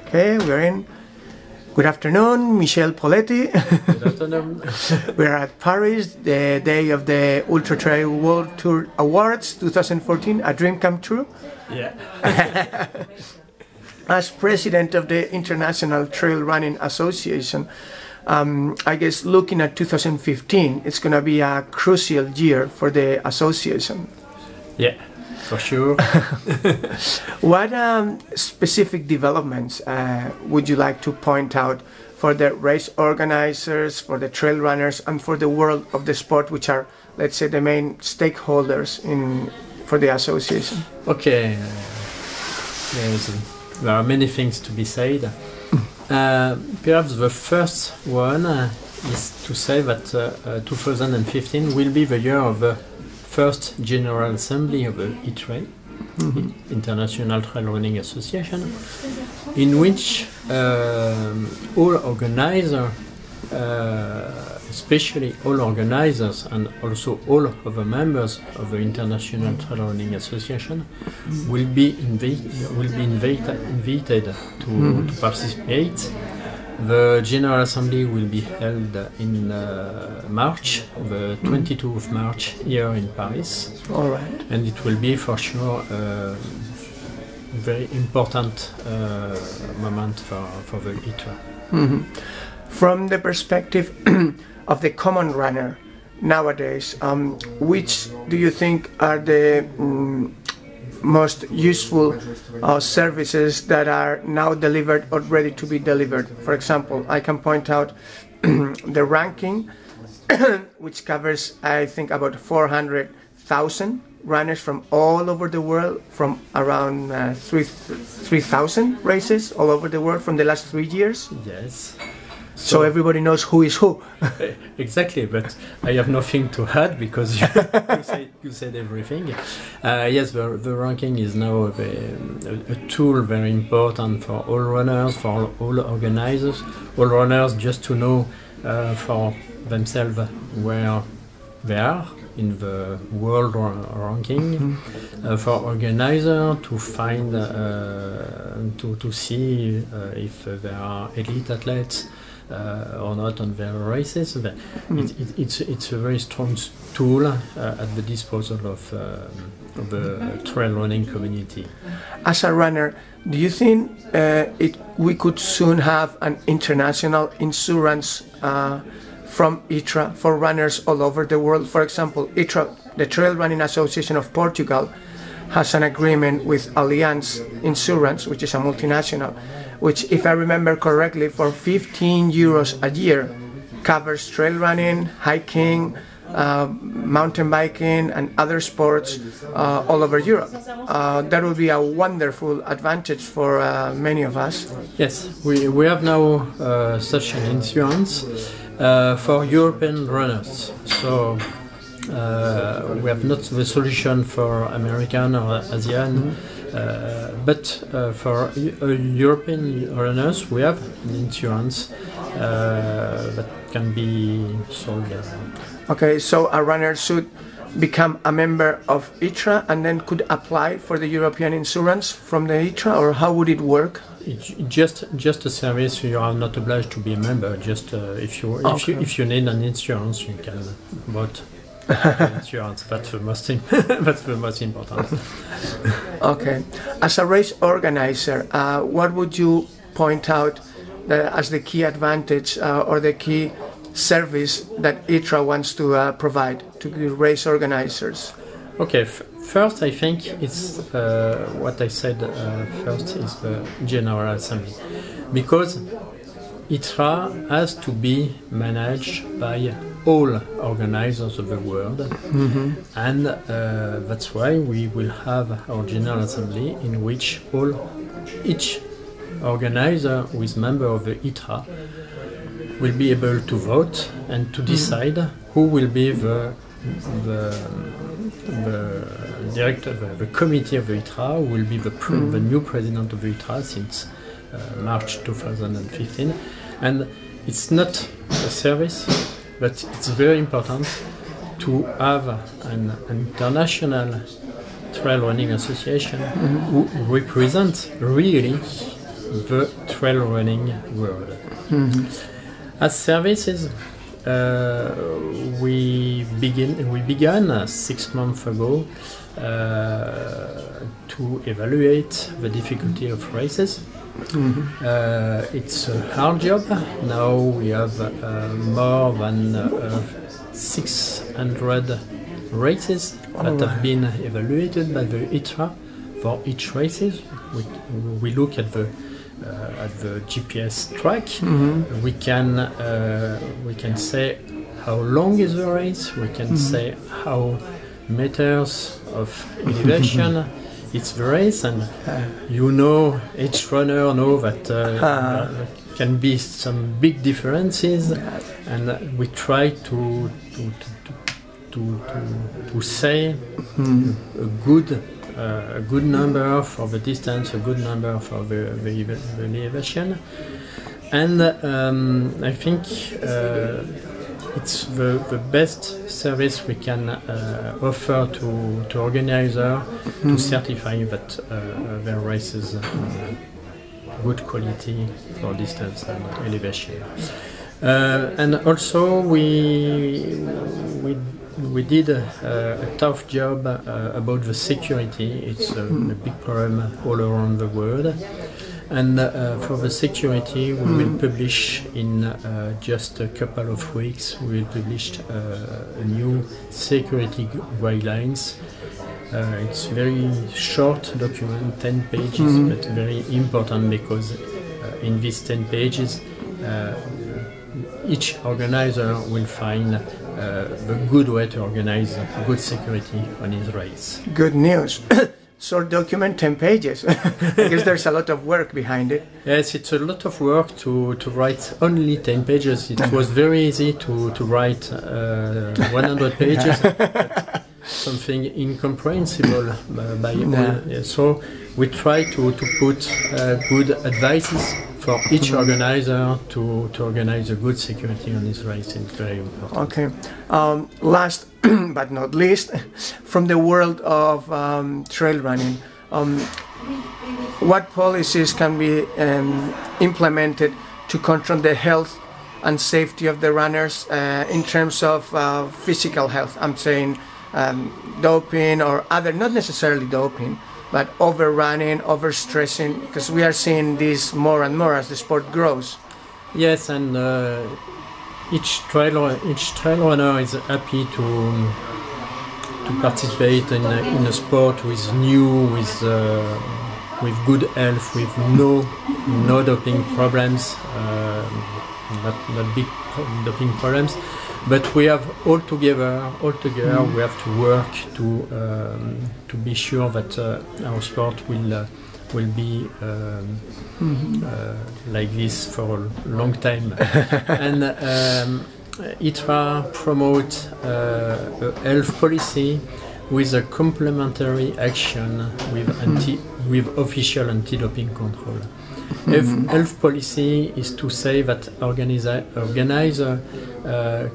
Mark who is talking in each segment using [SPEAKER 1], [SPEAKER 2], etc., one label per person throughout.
[SPEAKER 1] Okay, we're in. Good afternoon, Michel Poletti.
[SPEAKER 2] Good afternoon.
[SPEAKER 1] We're at Paris, the day of the Ultra Trail World Tour Awards 2014, a dream come true.
[SPEAKER 2] Yeah.
[SPEAKER 1] As president of the International Trail Running Association, I guess looking at 2015, it's going to be a crucial year for the association.
[SPEAKER 2] Yeah, for sure.
[SPEAKER 1] What specific developments would you like to point out for the race organizers, for the trail runners, and for the world of the sport, which are, let's say, the main stakeholders for the association?
[SPEAKER 2] Okay. There are many things to be said. Perhaps the first one is to say that 2015 will be the year of the first General Assembly of the ITRA, International Trail Running Association, in which all organizers, especially all organizers and also all of the members of the International Trail Running Association, will be invited to participate. The General Assembly will be held in March, the 22nd of March, here in Paris.
[SPEAKER 1] All right.
[SPEAKER 2] And it will be for sure a very important moment for the ITRA.
[SPEAKER 1] From the perspective of the common runner nowadays, which do you think are the most useful services that are now delivered or ready to be delivered? For example, I can point out the ranking, which covers, I think, about 400,000 runners from all over the world, from around 3,000 races all over the world from the last 3 years.
[SPEAKER 2] Yes.
[SPEAKER 1] So everybody knows who is who.
[SPEAKER 2] Exactly, but I have nothing to add because you said everything. Yes, the ranking is now a tool very important for all runners, for all organizers. All runners just to know for themselves where they are in the world ranking. For organizers to find, to see if there are elite athletes or not on their races. It's a very strong tool at the disposal of the trail running community.
[SPEAKER 1] As a runner, do you think we could soon have an international insurance from ITRA for runners all over the world? For example, ITRA, the Trail Running Association of Portugal, has an agreement with Allianz Insurance, which is a multinational, which, if I remember correctly, for 15 euros a year covers trail running, hiking, mountain biking and other sports all over Europe. That would be a wonderful advantage for many of us.
[SPEAKER 2] Yes, we have now such an insurance for European runners. So we have not the solution for American or Asian, but for European runners we have an insurance that can be sold.
[SPEAKER 1] Okay, so a runner should become a member of ITRA and then could apply for the European insurance from the ITRA, or how would it work?
[SPEAKER 2] It's just a service. You are not obliged to be a member. Just if you need an insurance, you can buy insurance. That's the most important.
[SPEAKER 1] Okay. As a race organizer, what would you point out as the key advantage or the key service that ITRA wants to provide to the race organizers?
[SPEAKER 2] Okay. First, I think it's what I said first is the General Assembly, because ITRA has to be managed by all organizers of the world, and that's why we will have our General Assembly in which each organizer who is member of the ITRA will be able to vote and to decide who will be the director, the committee of the ITRA, will be the new president of the ITRA since March 2015. And it's not a service, but it's very important to have an international trail running association who represents really the trail running world. As services, we began 6 months ago to evaluate the difficulty of races. It's a hard job. Now we have more than 600 races that have been evaluated by the ITRA. For each races, we look at the GPS track. We can say how long is the race. We can say how meters of elevation it's the race, and each runner know that there can be some big differences, and we try to say a good number for the distance, a good number for the elevation, and I think it's the best service we can offer to organizer to certify that their races good quality for distance and elevation. And also we did a tough job about the security. It's a big problem all around the world. And for the security, we will publish in just a couple of weeks. We will publish a new security guidelines. It's very short document, 10 pages, but very important because in these 10 pages, each organizer will find the good way to organize good security on his race.
[SPEAKER 1] Good news. Short document, 10 pages. I guess there's a lot of work behind it.
[SPEAKER 2] Yes, it's a lot of work to write only 10 pages. It was very easy to write 100 pages. Something incomprehensible by all. So we try to put good advices for each organizer to organize a good security on his race. It's very important.
[SPEAKER 1] Okay. Last but not least, from the world of trail running, what policies can be implemented to control the health and safety of the runners in terms of physical health? I'm saying doping or other, not necessarily doping, but overrunning, overstressing, because we are seeing this more and more as the sport grows.
[SPEAKER 2] Yes, and each trail runner is happy to participate in a sport with good health, with no doping problems, not big doping problems. But we have all together we have to work to be sure that our sport will be like this for a long time. And ITRA promotes a health policy with a complementary action with official anti-doping control. Health policy is to say that organizer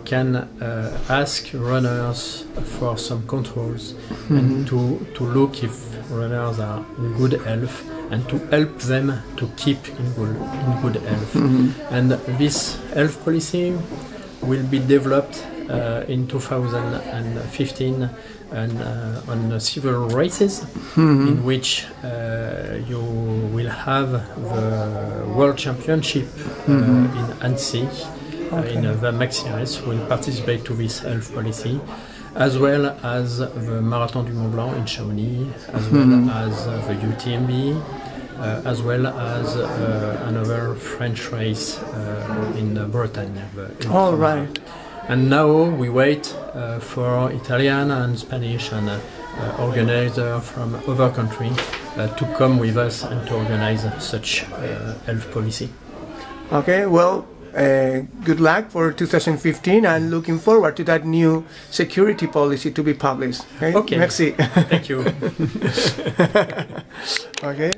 [SPEAKER 2] can ask runners for some controls and to look if runners are in good health and to help them to keep in good health. And this health policy will be developed in 2015 and on several races in which you will have the World Championship in Annecy, in the Maxi race will participate to this health policy, as well as the Marathon du Mont Blanc in Chamonix, as well as the UTMB, as well as another French race in Bretagne.
[SPEAKER 1] All right.
[SPEAKER 2] And now we wait for Italian and Spanish and organizer from other countries to come with us and to organize such health policy.
[SPEAKER 1] Okay, well, good luck for 2015 and looking forward to that new security policy to be published. Okay,
[SPEAKER 2] okay.
[SPEAKER 1] Merci.
[SPEAKER 2] Thank you.
[SPEAKER 1] Okay.